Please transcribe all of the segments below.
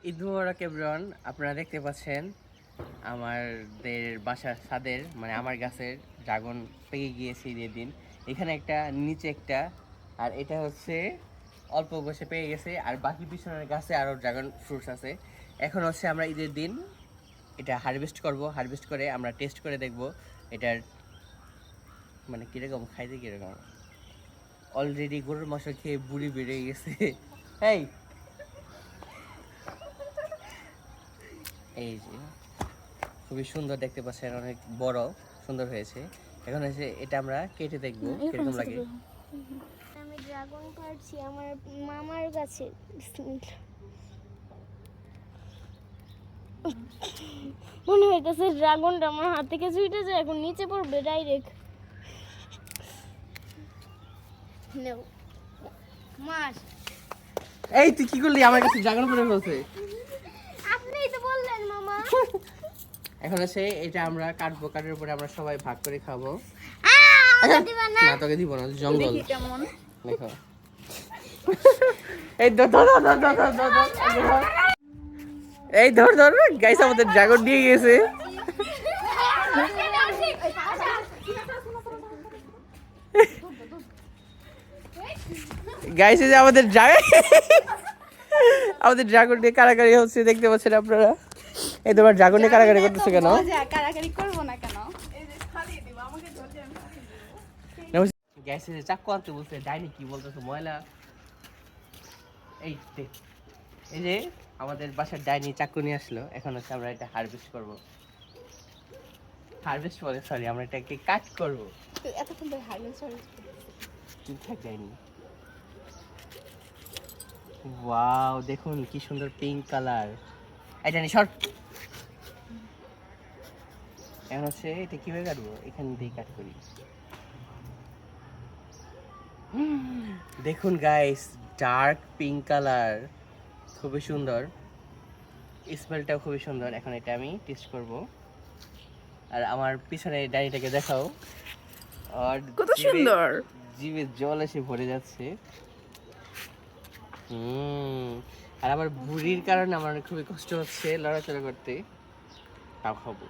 ঈদ মুবারক everyone. আপনারা দেখতে পাচ্ছেন আমাদের বাসার ছাদের মানে আমার গাছের ড্রাগন পেকে গিয়েছে ঈদের দিন। এখানে একটা নিচে একটা, আর এটা হচ্ছে অল্প বয়সে পেয়ে গেছে, আর বাকি পিছনের গাছে আরও ড্রাগন ফ্রুটস আছে। এখন হচ্ছে আমরা ঈদের দিন এটা হারভেস্ট করব। হারভেস্ট করে আমরা টেস্ট করে দেখব এটার মানে কীরকম, খাইতে কীরকম। অলরেডি গরুর মাংস খেয়ে বুড়ি বেড়ে গেছে। এই এই যে খুবই সুন্দর দেখতে পাচ্ছেন, অনেক বড় সুন্দর হয়েছে। এখন হচ্ছে এটা আমরা কেটে দেখবো কিরকম লাগে। আমি ড্রাগন পাড়ছি আমার মামার কাছে। মনে হইতেছে ড্রাগনটা আমার হাত থেকে ছুটে যায়, এখন নিচে পড়বে ডাইরেক্ট। মাস এই তুই কি করলি, আমার কাছে ড্রাগন পড়ে ফেলছে। আপনিই তো বললেন মামা। এখন হচ্ছে এটা আমরা কাটবো, কাটার পরে আমরা সবাই ভাগ করে খাবো। না তোকে দিব না, জঙ্গল কেমন দেখো। এই ধর ধর ধর ধর ধর ধর ধর, এই ধর ধর গাইস, আমাদের ড্রাগন নিয়ে গেছে। গাইস এই যে আমাদের ড্রাগন নিয়ে কারাকারি হচ্ছে, দেখতে পাচ্ছেন আপনারা। এই তোমার ড্রাগন নিয়ে কারাকারি করতেছে কেন? কারাকারি করবো না কেন? এই যে খালিয়ে দিব আমাকে ধরতে, আমি খালিয়ে দিব। গ্যাস এসে চাকু আনতে বলছে, ডাইনি কি বলতেছে ময়লা। এই দেখ, এই যে আমাদের বাসার ডাইনি চাকু নিয়ে আসলো। এখন হচ্ছে আমরা এটা হারভেস্ট করব। হারভেস্ট বলে সরি, আমরা এটাকে কাট করব। তো এতক্ষণ ধরে হাইলাইট সরি ঠিকঠাক ডাইনি। ওয়াও দেখুন কি সুন্দর পিঙ্ক কালার। এই ডাইনি শর্ট। এখন হচ্ছে এটা কিভাবে কাটবো, এখান দিয়ে কাট করি। দেখুন গাইস, ডার্ক পিঙ্ক কালার, খুবই সুন্দর, স্মেলটাও খুবই সুন্দর। এখন এটা আমি টেস্ট করব। আর আমার পিছনে ডাইনিটাকে দেখাও, আর কত সুন্দর। জিভে জল এসে ভরে যাচ্ছে। আর আমার বুড়ির কারণে আমার খুবই কষ্ট হচ্ছে লড়াচড়া করতে। তাও খাবো।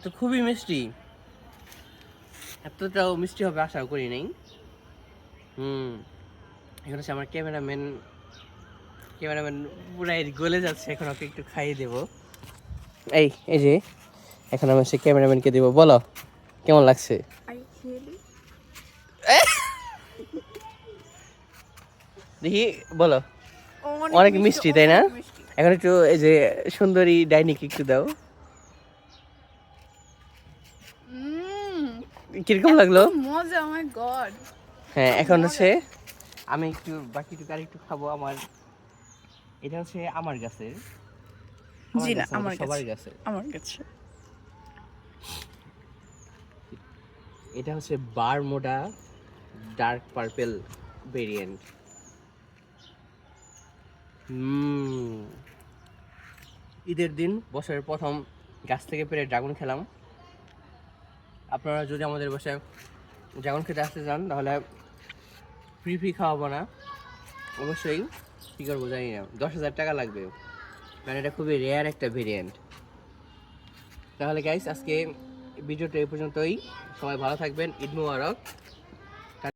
তো খুবই মিষ্টি, এতটাও মিষ্টি হবে আশাও করি নাই। এখন হচ্ছে আমার ক্যামেরাম্যান পুরাই গলে যাচ্ছে। এখন ওকে একটু খাইয়ে দেবো। এই যে এখন আমি সে ক্যামেরাম্যানকে দেবো। বলো কেমন লাগছে? দেখি বলো। অনেক মিষ্টি তাই না? এখন একটু এই যে সুন্দরী ডাইনিকে একটু দাও। কিরকম লাগলো? মজা, ও মাই গড। হ্যাঁ এখন হচ্ছে আমি একটু বাকিটুকু আর একটু খাবো। এটা হচ্ছে আমার গাছের, জি না, আমার সবার গাছে। আমার কাছে এটা হচ্ছে বারমুডা ডার্ক পার্পল ভেরিয়েন্ট। ঈদের দিন বছরের প্রথম গাছ থেকে পেরে ড্রাগন খেলাম। আপনারা যদি আমাদের বাসায় ড্রাগন খেতে আসতে চান তাহলে ফ্রি খাওয়াবো না, অবশ্যই কী করবো জানি না, 10,000 টাকা লাগবে, কারণ এটা খুবই রেয়ার একটা ভেরিয়েন্ট। তাহলে গাইস আজকে ভিডিওটা এই পর্যন্তই। সবাই ভালো থাকবেন। ঈদ মুবারক।